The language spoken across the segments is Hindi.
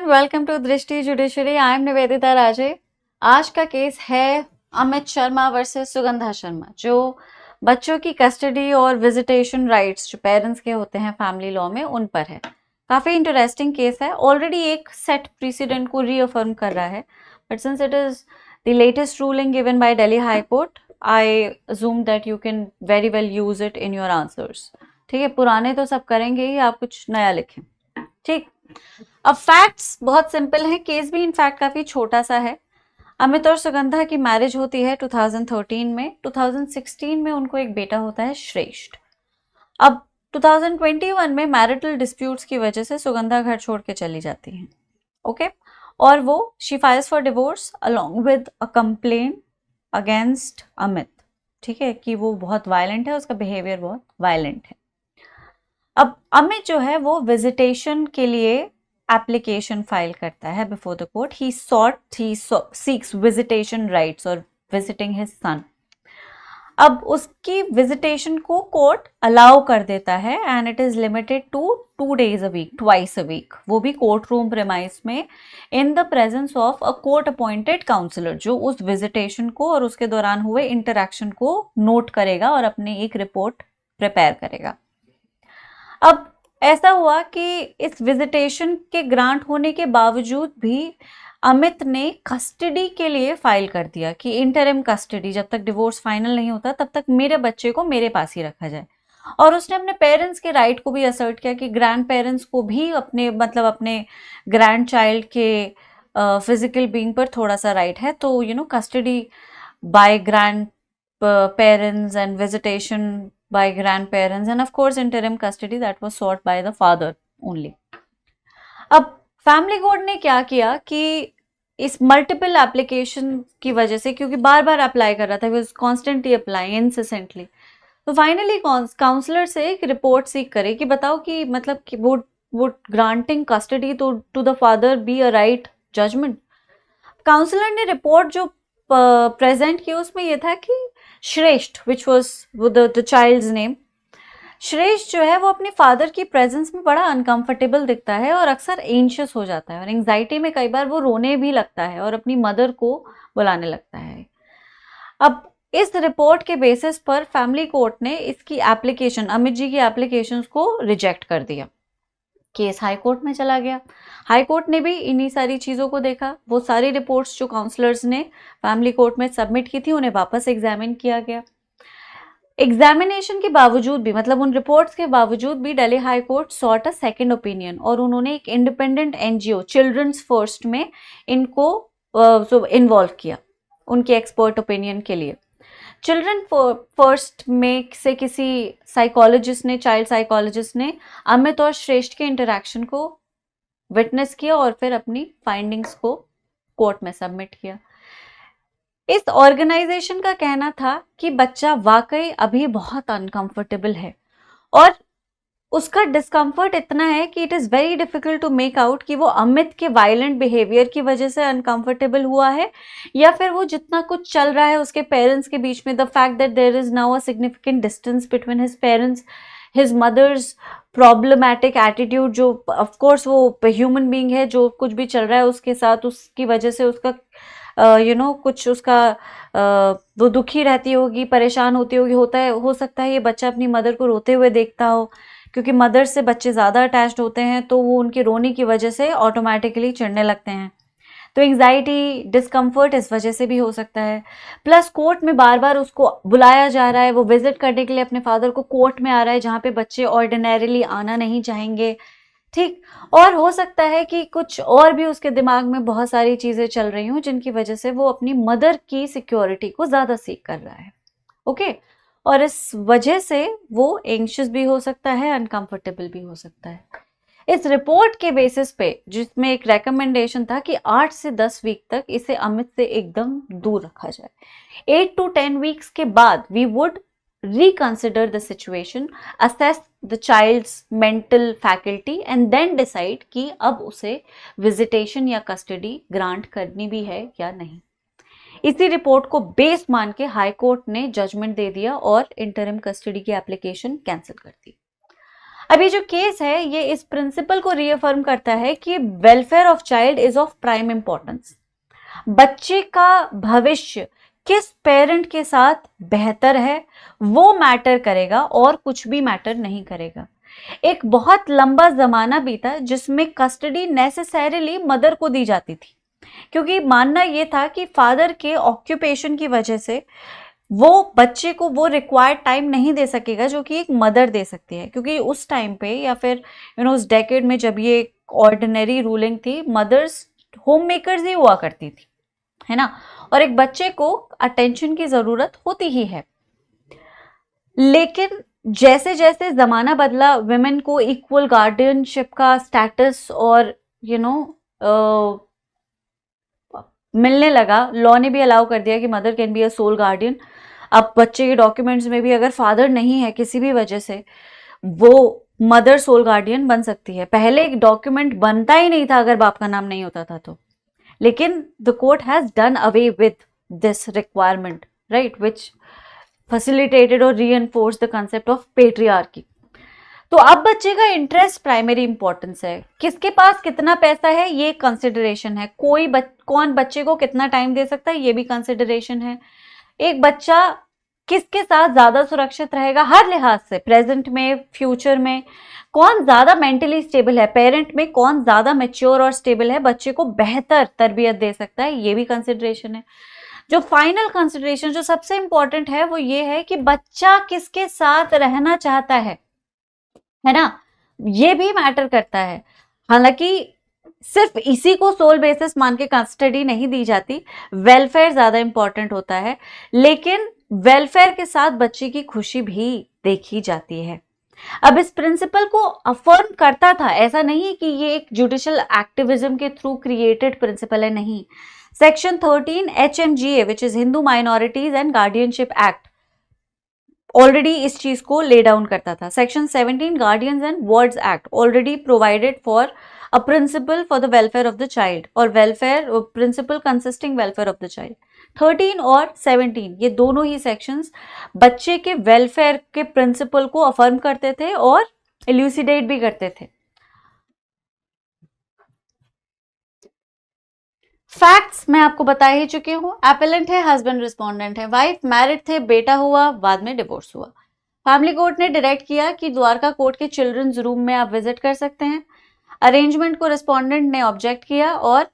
वेलकम टू दृष्टि जुडिशरी। आई एम निवेदिता राजे। आज का केस है अमित शर्मा वर्सेस सुगंधा शर्मा, जो बच्चों की कस्टडी और विजिटेशन राइट्स जो पेरेंट्स के होते हैं फैमिली लॉ में, उन पर है। काफी इंटरेस्टिंग केस है। ऑलरेडी एक सेट प्रेसिडेंट को रीअफर्म कर रहा है, but since it is the latest ruling given by Delhi high court, I assume that you can very well use it in your answers. ठीक है, पुराने तो सब करेंगे ही, आप कुछ नया लिखें। ठीक, अब फैक्ट्स बहुत सिंपल हैं, केस भी इनफैक्ट काफी छोटा सा है। अमित और सुगंधा की मैरिज होती है 2013 में। 2016 में उनको एक बेटा होता है श्रेष्ठ। अब 2021 में मैरिटल डिस्प्यूट्स की वजह से सुगंधा घर छोड़ के चली जाती हैं। ओके, और वो she files for divorce along with a complain against Amit. ठीक है, कि वो बहुत वायलेंट है, उसका बिहेवियर बहुत वायलेंट है। अब अमित जो है वो विजिटेशन के लिए एप्लीकेशन फाइल करता है before the court. He seeks visitation rights और विजिटिंग हिज सन। अब उसकी विजिटेशन को कोर्ट अलाउ कर देता है and it is limited to 2 days a week, twice a week, वो भी कोर्ट रूम प्रेमाइस में, in the presence of a court appointed counsellor, जो उस विजिटेशन को और उसके दौरान हुए इंटरैक्शन को नोट करेगा और अपनी एक रिपोर्ट प्रिपेयर करेगा। अब ऐसा हुआ कि इस विजिटेशन के ग्रांट होने के बावजूद भी अमित ने कस्टडी के लिए फाइल कर दिया कि इंटरिम कस्टडी, जब तक डिवोर्स फाइनल नहीं होता तब तक मेरे बच्चे को मेरे पास ही रखा जाए। और उसने अपने पेरेंट्स के राइट को भी असर्ट किया कि ग्रैंड पेरेंट्स को भी अपने ग्रैंड चाइल्ड के फिजिकल बीइंग पर थोड़ा सा राइट है। तो custody by grand parents and visitation by grandparents and of course interim custody that was sought by the father only. अब फैमिली कोर्ट ने क्या किया कि इस मल्टीपल एप्लीकेशन की वजह से, क्योंकि बार बार अप्लाई कर रहा था, was constantly applying incessantly, तो फाइनली काउंसलर से एक रिपोर्ट सीख करे कि बताओ कि मतलब कि would granting custody to the father be a right judgment. Counsellor ने रिपोर्ट जो प्रेजेंट की उसमें यह था कि Shreshth, which was the child's name, Shreshth जो है वो अपने फादर की प्रेजेंस में बड़ा अनकंफर्टेबल दिखता है और अक्सर एंशियस हो जाता है और एंजाइटी में कई बार वो रोने भी लगता है और अपनी मदर को बुलाने लगता है। अब इस रिपोर्ट के बेसिस पर फैमिली कोर्ट ने इसकी एप्लीकेशन, अमित जी की एप्लीकेशंस को रिजेक्ट कर दिया। केस हाई कोर्ट में चला गया। हाई कोर्ट ने भी इन्हीं सारी चीज़ों को देखा। वो सारी रिपोर्ट्स जो काउंसलर्स ने फैमिली कोर्ट में सबमिट की थी उन्हें वापस एग्जामिन किया गया। एग्जामिनेशन के बावजूद भी, मतलब उन रिपोर्ट्स के बावजूद भी, Delhi high court sought a second opinion और उन्होंने एक इंडिपेंडेंट एनजीओ चिल्ड्रंस फर्स्ट में इनको इन्वॉल्व किया उनके एक्सपर्ट ओपिनियन के लिए। चिल्ड्रन फर्स्ट में से किसी साइकोलॉजिस्ट ने, चाइल्ड साइकोलॉजिस्ट ने अमित और श्रेष्ठ के इंटरैक्शन को विटनेस किया और फिर अपनी फाइंडिंग्स को कोर्ट में सबमिट किया। इस ऑर्गेनाइजेशन का कहना था कि बच्चा वाकई अभी बहुत अनकंफर्टेबल है और उसका डिस्कम्फर्ट इतना है कि it is very difficult to make out कि वो अमित के वायलेंट बिहेवियर की वजह से अनकंफर्टेबल हुआ है या फिर वो जितना कुछ चल रहा है उसके पेरेंट्स के बीच में, the fact that there is now a significant distance between his parents, his mother's problematic attitude, जो ऑफ कोर्स वो ह्यूमन बीइंग है, जो कुछ भी चल रहा है उसके साथ, उसकी वजह से उसका कुछ उसका वो दुखी रहती होगी, परेशान होती होगी, हो सकता है ये बच्चा अपनी मदर को रोते हुए देखता हो, क्योंकि मदर से बच्चे ज़्यादा अटैच्ड होते हैं तो वो उनके रोने की वजह से ऑटोमेटिकली चिढ़ने लगते हैं। तो एंजाइटी, डिस्कम्फर्ट इस वजह से भी हो सकता है। प्लस कोर्ट में बार बार उसको बुलाया जा रहा है, वो विजिट करने के लिए अपने फादर को कोर्ट में आ रहा है जहाँ पे बच्चे ऑर्डिनरीली आना नहीं चाहेंगे। ठीक, और हो सकता है कि कुछ और भी उसके दिमाग में बहुत सारी चीज़ें चल रही हों जिनकी वजह से वो अपनी मदर की सिक्योरिटी को ज़्यादा सीक कर रहा है। ओके, और इस वजह से वो एंशियस भी हो सकता है, अनकंफर्टेबल भी हो सकता है। इस रिपोर्ट के बेसिस पे, जिसमें एक रेकमेंडेशन था कि 8 से 10 वीक तक इसे अमित से एकदम दूर रखा जाए। 8 to 10 वीक्स के बाद we would reconsider the situation, assess the child's mental faculty and then decide कि अब उसे visitation या custody grant करनी भी है या नहीं। इसी रिपोर्ट को बेस मान के हाई कोर्ट ने जजमेंट दे दिया और इंटरिम कस्टडी की एप्लीकेशन कैंसिल कर दी। अब ये जो केस है ये इस प्रिंसिपल को रीअफर्म करता है कि welfare of child is of prime importance. बच्चे का भविष्य किस पेरेंट के साथ बेहतर है वो मैटर करेगा और कुछ भी मैटर नहीं करेगा। एक बहुत लंबा जमाना बीता जिसमें कस्टडी नेसेसरीली मदर को दी जाती थी, क्योंकि मानना यह था कि फादर के ऑक्यूपेशन की वजह से वो बच्चे को वो रिक्वायर्ड टाइम नहीं दे सकेगा जो कि एक मदर दे सकती है, क्योंकि उस टाइम पे या फिर उस डेकेड में जब ये ऑर्डिनरी रूलिंग थी, मदर्स होम मेकर्स ही हुआ करती थी, है ना, और एक बच्चे को अटेंशन की जरूरत होती ही है। लेकिन जैसे जैसे जमाना बदला, विमेन को इक्वल गार्डियनशिप का स्टेटस और मिलने लगा। लॉ ने भी अलाउ कर दिया कि mother can be a sole guardian. अब बच्चे के डॉक्यूमेंट्स में भी अगर फादर नहीं है किसी भी वजह से, वो मदर सोल गार्डियन बन सकती है। पहले एक डॉक्यूमेंट बनता ही नहीं था अगर बाप का नाम नहीं होता था तो, लेकिन the court has done away with this requirement, right, which facilitated और रीएनफोर्स द कंसेप्ट ऑफ पेट्रियार्की। तो अब बच्चे का इंटरेस्ट प्राइमरी इंपॉर्टेंस है, किसके पास कितना पैसा है ये कंसिडरेशन है, कौन बच्चे को कितना टाइम दे सकता है ये भी कंसिडरेशन है, एक बच्चा किसके साथ ज्यादा सुरक्षित रहेगा हर लिहाज से, प्रेजेंट में, फ्यूचर में, कौन ज्यादा मेंटली स्टेबल है, पेरेंट में कौन ज्यादा मैच्योर और स्टेबल है, बच्चे को बेहतर तरबियत दे सकता है, ये भी कंसिडरेशन है। जो फाइनल कंसिडरेशन जो सबसे इंपॉर्टेंट है वो ये है कि बच्चा किसके साथ रहना चाहता है ना, ये भी मैटर करता है। हालांकि सिर्फ इसी को सोल बेसिस मान के कस्टडी नहीं दी जाती, वेलफेयर ज्यादा इंपॉर्टेंट होता है, लेकिन वेलफेयर के साथ बच्चे की खुशी भी देखी जाती है। अब इस प्रिंसिपल को अफर्म करता था, ऐसा नहीं है कि ये एक जुडिशियल एक्टिविज्म के थ्रू क्रिएटेड प्रिंसिपल है, नहीं। Section 13 HMGA which is Hindu minorities and guardianship act already इस चीज को ले डाउन करता था। Section 17 guardians and wards act already provided for a principle for the welfare of the child, और welfare principle consisting welfare of the child. 13 और 17 ये दोनों ही सेक्शंस बच्चे के वेलफेयर के प्रिंसिपल को अफर्म करते थे और इल्यूसिडेट भी करते थे। फैक्ट्स मैं आपको बता ही चुकी हूँ। एपेलेंट है, हस्बैंड रिस्पोंडेंट है, वाइफ मैरिड थे, बेटा हुआ, बाद में डिवोर्स हुआ। फैमिली कोर्ट ने डायरेक्ट किया कि द्वारका कोर्ट के चिल्ड्रंस रूम में आप विजिट कर सकते हैं। अरेंजमेंट को रिस्पोंडेंट ने ऑब्जेक्ट किया और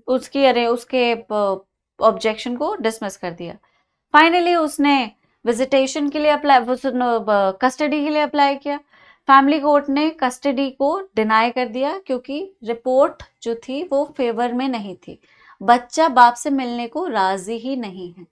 उसके ऑब्जेक्शन को डिसमिस कर दिया। फाइनली उसने विजिटेशन के लिए कस्टडी के लिए अप्लाई किया। फैमिली कोर्ट ने कस्टडी को डिनाई कर दिया क्योंकि रिपोर्ट जो थी वो फेवर में नहीं थी, बच्चा बाप से मिलने को राजी ही नहीं है।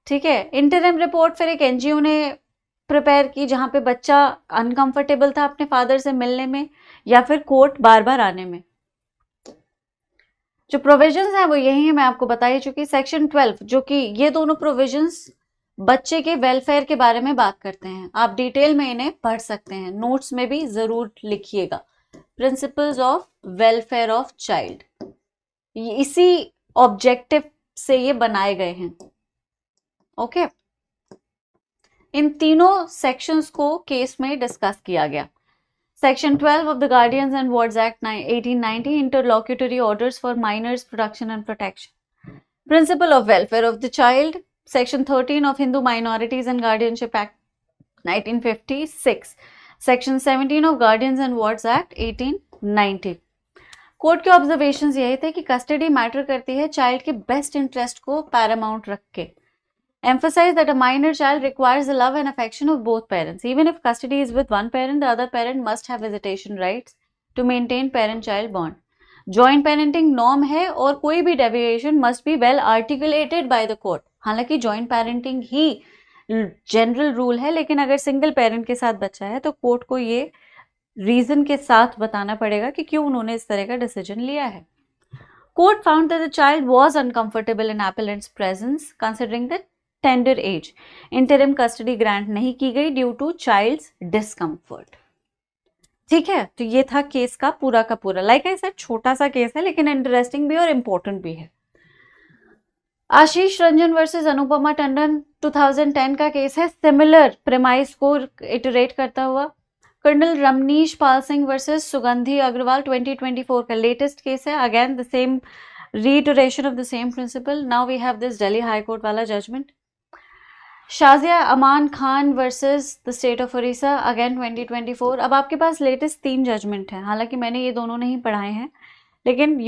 ठीक है, इंटरिम रिपोर्ट फिर एक एनजीओ ने प्रिपेयर की जहां पे बच्चा अनकंफर्टेबल था अपने फादर से मिलने में या फिर कोर्ट बार बार आने में। जो प्रोविजंस हैं वो यही है, मैं आपको बता ही चुकी। सेक्शन 12 जो कि ये दोनों प्रोविजंस बच्चे के वेलफेयर के बारे में बात करते हैं, आप डिटेल में इन्हें पढ़ सकते हैं, नोट्स में भी जरूर लिखिएगा। Principles of welfare of child, इसी ऑब्जेक्टिव से ये बनाए गए हैं। ओके, इन तीनों सेक्शंस को केस में डिस्कस किया गया। Section 12 of the Guardians and Wards Act 1890 interlocutory orders for minors protection and protection. Principle of welfare of the child. Section 13 of Hindu Minorities and Guardianship Act 1956. Section 17 of Guardians and Wards Act 1890. Court के ऑब्जर्वेशंस यही थे कि कस्टडी मैटर करती है चाइल्ड के बेस्ट इंटरेस्ट को पैरामाउंट रख के। Emphasize that a minor child requires the love and affection of both parents. Even if custody is with one parent, the other parent must have visitation rights to maintain parent-child bond. Joint parenting norm है और कोई भी deviation must be well articulated by the court. हालांकि joint parenting ही general rule है, लेकिन अगर single parent के साथ बच्चा है तो कोर्ट को ये reason के साथ बताना पड़ेगा कि क्यों उन्होंने इस तरह का decision लिया है। Court found that the child was uncomfortable in appellant's presence, considering that tender as. Interim custody grant नहीं की गई ड्यू टू चाइल्ड्स डिस्कम्फर्ट। ठीक है, तो ये था केस का पूरा। लाइक आई सेड, छोटा सा केस है लेकिन इंटरेस्टिंग भी और इंपॉर्टेंट भी है। आशीष रंजन वर्सेस अनुपमा टंडन 2010 का केस है, सिमिलर प्रेमाइस को इटरेट करता हुआ। कर्नल रमनीश पाल सिंह वर्सेस सुगंधी अग्रवाल 2024 का लेटेस्ट केस है. Again the same reiteration of the same principle. Now we have this Delhi High Court वाला judgment. Shazia Aman Khan versus the state of Odisha again 2024. अब आपके पास लेटेस्ट 3 जजमेंट हैं. हालांकि मैंने ये दोनों नहीं पढ़ाए हैं, लेकिन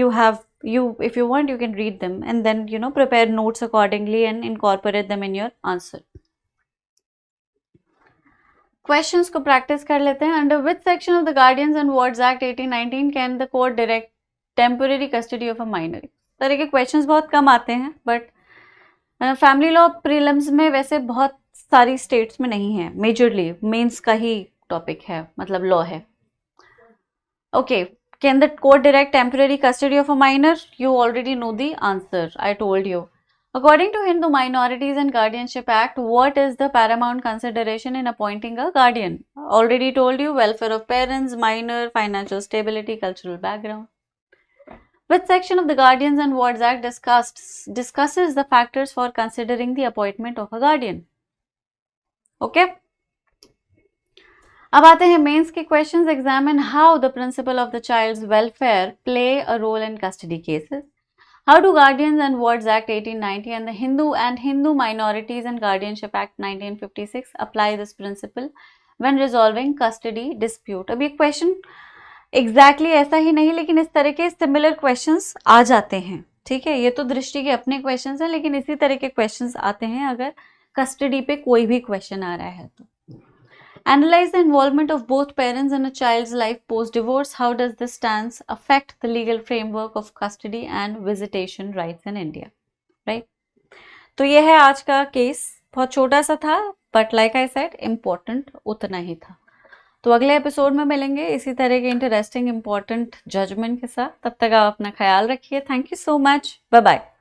if you want you can read them and then prepare notes accordingly and incorporate them in your answer. Questions को प्रैक्टिस कर लेते हैं. Under which section of the guardians and wards act 1819 can the court direct temporary custody of a minor. इस तरह के क्वेश्चंस बहुत कम आते हैं, बट फैमिली लॉ प्रीलिम्स में वैसे बहुत सारी स्टेट्स में नहीं है. मेजरली मेंस का ही टॉपिक है, मतलब लॉ है. Okay, can the court direct temporary custody of a minor? You already know the answer, I told you. According to Hindu Minorities and Guardianship Act, what is the paramount consideration in appointing a guardian? Already told you, welfare of parents, minor, financial stability, cultural background. Which section of the Guardians and Wards Act discusses the factors for considering the appointment of a guardian? Okay. अब आते हैं मेंस के questions. Examine how the principle of the child's welfare play a role in custody cases. How do Guardians and Wards Act 1890 and the Hindu Minorities and Guardianship Act 1956 apply this principle when resolving custody dispute? अब ये क्वेश्चन एग्जैक्टली ऐसा ही नहीं, लेकिन इस तरह के सिमिलर क्वेश्चंस आ जाते हैं. ठीक है, ये तो दृष्टि के अपने क्वेश्चंस हैं, लेकिन इसी तरह के क्वेश्चंस आते हैं अगर कस्टडी पे कोई भी क्वेश्चन आ रहा है तो. Analyze the involvement of both parents in a child's life post-divorce. How does this stance affect the legal framework of custody and visitation rights in India? Right? तो ये है आज का केस. बहुत छोटा सा था, but like I said, important उतना ही था. तो अगले एपिसोड में मिलेंगे इसी तरह के इंटरेस्टिंग इंपॉर्टेंट जजमेंट के साथ. तब तक आप अपना ख्याल रखिए. Thank you so much. Bye bye.